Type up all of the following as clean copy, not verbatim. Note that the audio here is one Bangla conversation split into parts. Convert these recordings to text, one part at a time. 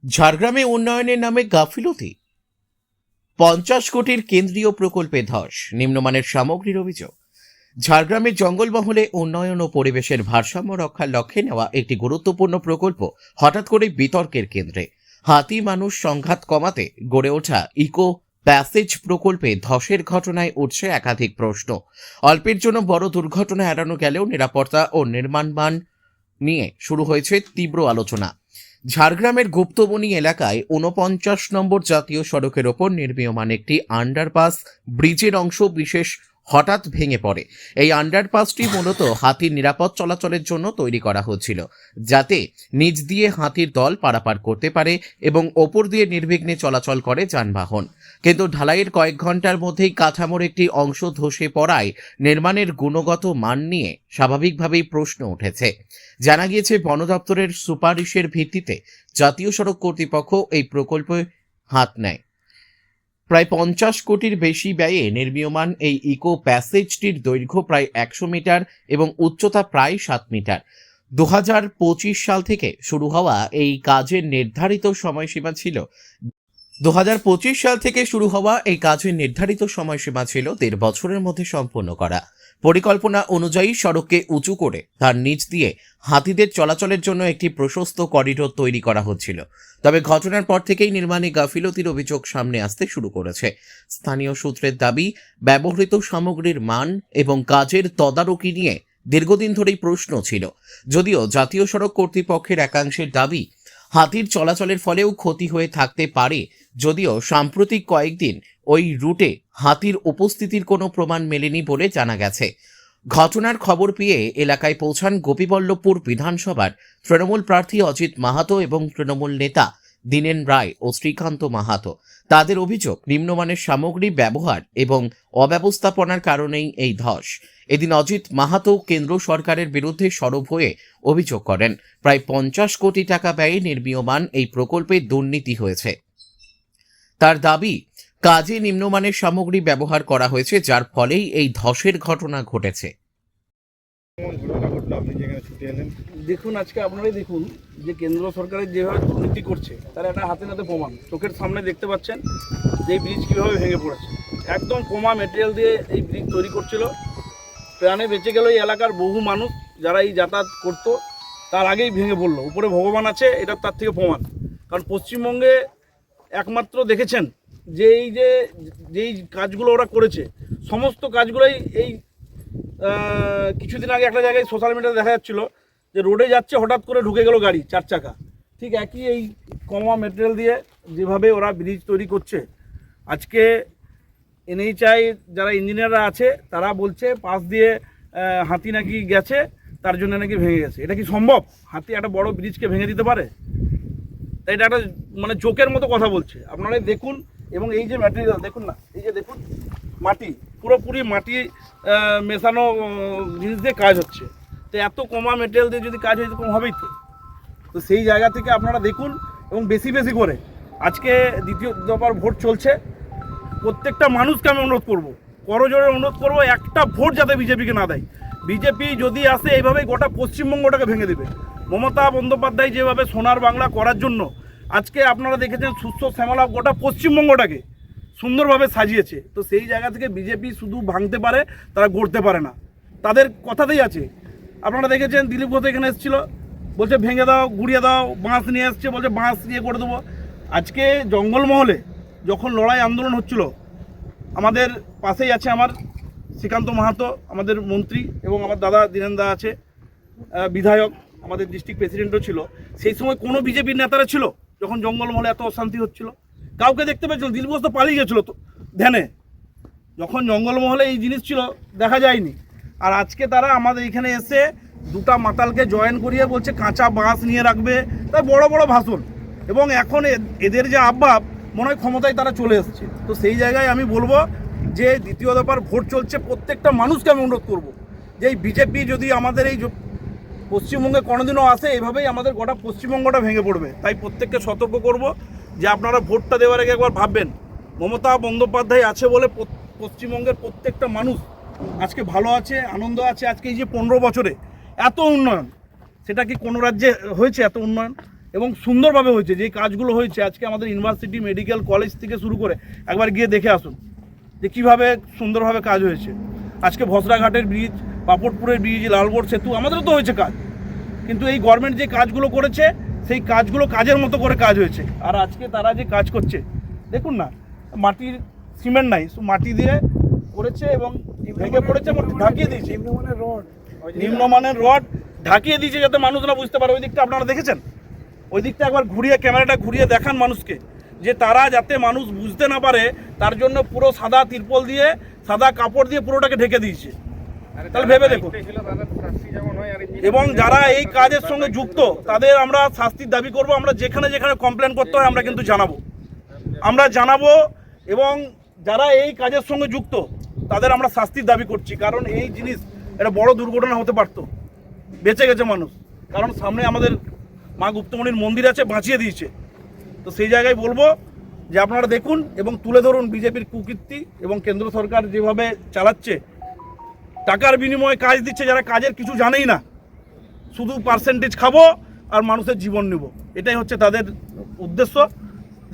ঝাড়গ্রামে উন্নয়নের নামে গাফিলতি, 50 কোটির কেন্দ্রীয় প্রকল্পে ধস, নিম্নমানের সামগ্রীর অভিযোগ। ঝাড়গ্রামের জঙ্গলমহলে উন্নয়ন ও পরিবেশের ভারসাম্য রক্ষার লক্ষ্যে নেওয়া একটি গুরুত্বপূর্ণ প্রকল্প হঠাৎ করে বিতর্কের কেন্দ্রে। হাতি মানুষ সংঘাত কমাতে গড়ে ওঠা ইকো প্যাসেজ প্রকল্পে ধসের ঘটনায় উঠছে একাধিক প্রশ্ন। অল্পের জন্য বড় দুর্ঘটনা এড়ানো গেলেও নিরাপত্তা ও নির্মাণমান নিয়ে শুরু হয়েছে তীব্র আলোচনা। ঝাড়গ্রামের গুপ্তবনী এলাকায় 49 নম্বর জাতীয় সড়কের ওপর নির্মীয়মান একটি আন্ডারপাস ব্রিজের অংশ বিশেষ হঠাৎ ভেঙে পড়ে। এই আন্ডারপাসটি মূলত হাতির নিরাপদ চলাচলের জন্য তৈরি করা হচ্ছিল, যাতে নিচ দিয়ে হাতির দল পারাপার করতে পারে এবং ওপর দিয়ে নির্বিঘ্নে চলাচল করে যানবাহন। কিন্তু ঢালাইয়ের কয়েক ঘন্টার মধ্যেই কাঠামোর একটি অংশ ধসে পড়ায় নির্মাণের গুণগত মান নিয়ে স্বাভাবিকভাবেই প্রশ্ন উঠেছে। জানা গিয়েছে, বন দপ্তরের সুপারিশের ভিত্তিতে জাতীয় সড়ক কর্তৃপক্ষ এই প্রকল্পে হাত নেয়। প্রায় 50 কোটির বেশি ব্যয়ে নির্মীয়মান এই ইকো প্যাসেজটির দৈর্ঘ্য প্রায় 100 মিটার এবং উচ্চতা প্রায় 7 মিটার। 2025 সাল থেকে শুরু হওয়া এই কাজের নির্ধারিত সময়সীমা ছিল 1.5 বছরের মধ্যে সম্পন্ন করা। পরিকল্পনা অনুযায়ী সড়ককে উঁচু করে তার নিচ দিয়ে হাতিদের চলাচলের জন্য একটি প্রশস্ত করিডোর তৈরি করা হচ্ছিল। তবে ঘটনার পর থেকেই নির্মাণে গাফিলতির অভিযোগ সামনে আসতে শুরু করেছে। স্থানীয় সূত্রের দাবি, ব্যবহৃত সামগ্রীর মান এবং কাজের তদারকি নিয়ে দীর্ঘদিন ধরেই প্রশ্ন ছিল। যদিও জাতীয় সড়ক কর্তৃপক্ষের একাংশের দাবি, হাতির চলাচলের ফলেও ক্ষতি হয়ে থাকতে পারে, যদিও সাম্প্রতিক কয়েকদিন ওই রুটে হাতির উপস্থিতির কোনো প্রমাণ মেলেনি বলে জানা গেছে। ঘটনার খবর পেয়ে এলাকায় পৌঁছান গোপীবল্লভপুর বিধানসভার তৃণমূল প্রার্থী অজিত মাহাতো এবং তৃণমূল নেতা দীনেন রায় ও শ্রীকান্ত মাহাতো। তাদের অভিযোগ, নিম্নমানের সামগ্রী ব্যবহার এবং অব্যবস্থাপনার কারণেই এই ধস। এদিন অজিত মাহাতো কেন্দ্র সরকারের বিরুদ্ধে সরব হয়ে অভিযোগ করেন, প্রায় 50 কোটি টাকা ব্যয়ে নির্মীয়মান এই প্রকল্পে দুর্নীতি হয়েছে। তার দাবি, কাজে নিম্নমানের সামগ্রী ব্যবহার করা হয়েছে, যার ফলেই এই ধসের ঘটনা ঘটেছে। দেখুন, আজকে আপনারাই দেখুন যে কেন্দ্র সরকারের যেভাবে দুর্নীতি করছে তার একটা হাতে নাতে প্রমাণ। চোখের সামনে দেখতে পাচ্ছেন যে এই ব্রিজ কীভাবে ভেঙে পড়েছে। একদম কমা মেটেরিয়াল দিয়ে এই ব্রিজ তৈরি করছিল। প্রাণে বেঁচে গেল এই এলাকার বহু মানুষ যারা এই যাতায়াত করতো, তার আগেই ভেঙে পড়লো। উপরে ভগবান আছে, এটা তার থেকে প্রমাণ। কারণ পশ্চিমবঙ্গে একমাত্র দেখেছেন যে যেই কাজগুলো ওরা করেছে, সমস্ত কাজগুলোই এই কিছুদিন আগে একটা জায়গায় সোশ্যাল মিডিয়াতে দেখা যাচ্ছিল যে রোডে যাচ্ছে, হঠাৎ করে ঢুকে গেল গাড়ি 4 চাকা। ঠিক একই এই কমা মেটেরিয়াল দিয়ে যেভাবে ওরা ব্রিজ তৈরি করছে। আজকে NHAI যারা ইঞ্জিনিয়াররা আছে তারা বলছে পাশ দিয়ে হাতি নাকি গেছে, তার জন্য নাকি ভেঙে গেছে। এটা কি সম্ভব? হাতি একটা বড় ব্রিজকে ভেঙে দিতে পারে? তাই এটা একটা মানে জোকের মতো কথা বলছে। আপনারাই দেখুন। এবং এই যে ম্যাটেরিয়াল দেখুন না, এই যে দেখুন মাটি, পুরোপুরি মাটি মেশানো জিনিস দিয়ে কাজ হচ্ছে। তো এত কমা মেটেরিয়াল দিয়ে যদি কাজ হয় তো কম হবেই। তো সেই জায়গা থেকে আপনারা দেখুন এবং বেশি বেশি করে। আজকে দ্বিতীয় দফার ভোট চলছে। প্রত্যেকটা মানুষকে আমি অনুরোধ করবো, করজোড়ে অনুরোধ করবো, একটা ভোট যাতে বিজেপিকে না দেয়। বিজেপি যদি আসে এইভাবেই গোটা পশ্চিমবঙ্গটাকে ভেঙে দেবে। মমতা বন্দ্যোপাধ্যায় যেভাবে সোনার বাংলা করার জন্য আজকে আপনারা দেখেছেন সুস্থ শ্যামলা গোটা পশ্চিমবঙ্গটাকে সুন্দরভাবে সাজিয়েছে। তো সেই জায়গা থেকে বিজেপি শুধু ভাঙতে পারে, তারা গড়তে পারে না। তাদের কথাতেই আছে। আপনারা দেখেছেন দিলীপ ঘোষ এখানে এসেছিল, বলছে ভেঙে দাও, গুড়িয়ে দাও, বাঁশ নিয়ে এসছে, বলছে বাঁশ দিয়ে করে দেবো। আজকে জঙ্গলমহলে যখন লড়াই আন্দোলন হচ্ছিল, আমাদের পাশেই আছে আমার শ্রীকান্ত মাহাতো, আমাদের মন্ত্রী, এবং আমার দাদা দীনেন্দা আছে বিধায়ক, আমাদের ডিস্ট্রিক্ট প্রেসিডেন্টও ছিল। সেই সময় কোনো বিজেপির নেতারা ছিল যখন জঙ্গলমহলে এত অশান্তি হচ্ছিল? কাউকে দেখতে পেয়েছিল? দিলীপ ঘোষ তো পালিয়ে গেছিলো তো ধ্যানে। যখন জঙ্গলমহলে এই জিনিস ছিল দেখা যায়নি। আর আজকে তারা আমাদের এখানে এসে দুটা মাতালকে জয়েন করিয়ে বলছে কাঁচা বাঁশ নিয়ে রাখবে, তাই বড় বড় ভাষণ। এবং এখন এদের যে আব্বাব, মনে হয় ক্ষমতায় তারা চলে এসছে। তো সেই জায়গায় আমি বলবো যে দ্বিতীয় দফার ভোট চলছে, প্রত্যেকটা মানুষকে আমি অনুরোধ করবো যে এই বিজেপি যদি আমাদের এই পশ্চিমবঙ্গে কোনোদিনও আসে, এইভাবেই আমাদের গোটা পশ্চিমবঙ্গটা ভেঙে পড়বে। তাই প্রত্যেককে সতর্ক করব যে আপনারা ভোটটা দেওয়ার আগে একবার ভাববেন। মমতা বন্দ্যোপাধ্যায় আছে বলে পশ্চিমবঙ্গের প্রত্যেকটা মানুষ আজকে ভালো আছে, আনন্দ আছে। আজকে এই যে 15 বছরে এত উন্নয়ন, সেটা কি কোনো রাজ্যে হয়েছে এত উন্নয়ন? এবং সুন্দরভাবে হয়েছে। যে কাজগুলো হয়েছে আজকে আমাদের ইউনিভার্সিটি মেডিকেল কলেজ থেকে শুরু করে একবার গিয়ে দেখে আসুন যে কীভাবে সুন্দরভাবে কাজ হয়েছে। আজকে ভসরাঘাটের ব্রিজ, পাপড়পুরের ব্রিজ, লালগড় সেতু আমাদেরও তো হয়েছে কাজ, কিন্তু এই গভর্নমেন্ট যে কাজগুলো করেছে সেই কাজগুলো কাজের মতো করে কাজ হয়েছে। আর আজকে তারা যে কাজ করছে দেখুন না, মাটির সিমেন্ট নাই, মাটি দিয়ে করেছে এবং ভেঙে পড়েছে এবং ঢাকিয়ে দিয়েছে। নিম্নমানের রড ঢাকিয়ে দিয়েছে যাতে মানুষ না বুঝতে পারে। ওই দিকটা আপনারা দেখেছেন, ওই দিকটা একবার ঘুরিয়ে ক্যামেরাটা ঘুরিয়ে দেখান মানুষকে, যে তারা যাতে মানুষ বুঝতে না পারে তার জন্য পুরো সাদা তিরপল দিয়ে, সাদা কাপড় দিয়ে পুরোটাকে ঢেকে দিয়েছে। তাহলে ভেবে দেখুন। এবং যারা এই কাজের সঙ্গে যুক্ত তাদের আমরা শাস্তির দাবি করব। আমরা যেখানে যেখানে কমপ্লেন করতে হয় আমরা কিন্তু জানাবো এবং যারা এই কাজের সঙ্গে যুক্ত তাদের আমরা শাস্তির দাবি করছি। কারণ এই জিনিস একটা বড় দুর্ঘটনা হতে পারত, বেঁচে গেছে মানুষ, কারণ সামনে আমাদের মা গুপ্তমণির মন্দির আছে, বাঁচিয়ে দিয়েছে। তো সেই জায়গায় বলবো যে আপনারা দেখুন এবং তুলে ধরুন বিজেপির কুকীর্তি এবং কেন্দ্র সরকার যেভাবে চালাচ্ছে, টাকার বিনিময়ে কাজ দিচ্ছে যারা কাজের কিছু জানেই না, শুধু পার্সেন্টেজ খাবো আর মানুষের জীবন নেব, এটাই হচ্ছে তাদের উদ্দেশ্য।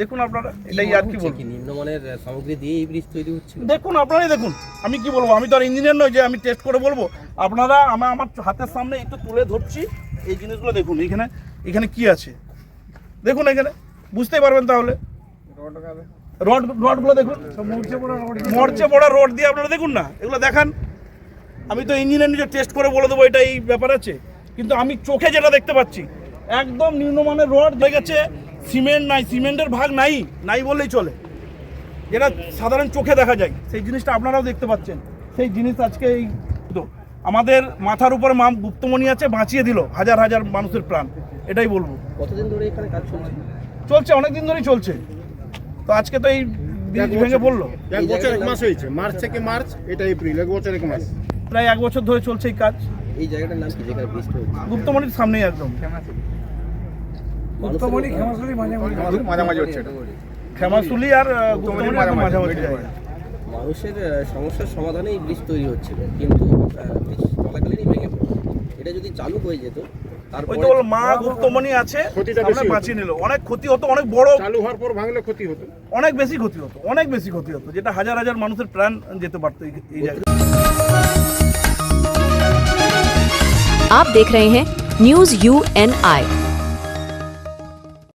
দেখুন আপনারা, এটাই আর কি বলবো। নিম্নমানের সামগ্রী দিয়ে এই ব্রিজ তৈরি হচ্ছে। দেখুন আপনারাই দেখুন, আমি কি বলবো, আমি তো আর ইঞ্জিনিয়ার নই যে আমি টেস্ট করে বলবো। আপনারা আমার হাতের সামনে একটু তুলে ধরছি, এই জিনিসগুলো দেখুন। এখানে কি আছে দেখুন, এখানে বুঝতেই পারবেন। তাহলে রডগুলো দেখুন, মরচে পড়া রড দিয়ে আপনারা দেখুন না, এগুলো দেখান। আমি তো ইঞ্জিনিয়ার নিজে টেস্ট করে বলে দেবো এটা এই ব্যাপার আছে, কিন্তু আমি চোখে যেটা দেখতে পাচ্ছি একদম নিম্নমানের রড হয়ে গেছে। সিমেন্ট নাই, সিমেন্টের ভাগ নাই বললেই চলে, যেটা সাধারণ চোখে দেখা যায়, সেই জিনিসটা আপনারাও দেখতে পাচ্ছেন। সেই জিনিস আজকে এই তো আমাদের মাথার উপরে মা গুপ্তমণি আছে, বাঁচিয়ে দিল হাজার হাজার মানুষের প্রাণ, এটাই বলবো। কতদিন ধরে এখানে কাজ চলছে অনেক দিন ধরেই চলছে। তো আজকে তো এই ব্রিজ ভেঙে পড়লো। 1 বছর 1 মাস হয়েছে, মার্চ থেকে মার্চ, এটা এপ্রিল, 1 বছর 1 মাস, প্রায় 1 বছর ধরে চলছে এই কাজ। এই জায়গাটার নাম কি, যেখানে ব্রিজটা হচ্ছে? গুপ্তমণির সামনেই একদম। মাঝামাঝি হচ্ছে এটা। ক্ষমাশুলি আর গুপ্তমণি একদম মাঝামাঝি জায়গা। মানুষের সমস্যার সমাধানে এই ব্রিজ তৈরি হচ্ছিল, কিন্তু ব্রিজ চলাকালীনই ভেঙে পড়ে। এটা যদি চালু হয়ে যেত, ওই তো মা গুপ্তমণি আছে, ক্ষতিটা সামনে বেশি বাঁচিয়ে নিল। অনেক ক্ষতি হতো, অনেক বড়, চালু হওয়ার পর ভাঙলে ক্ষতি হতো, অনেক বেশি ক্ষতি হতো, যেটা হাজার হাজার মানুষের প্রাণ যেতে পারতো এই জায়গায়। आप देख रहे हैं न्यूज़ UNI।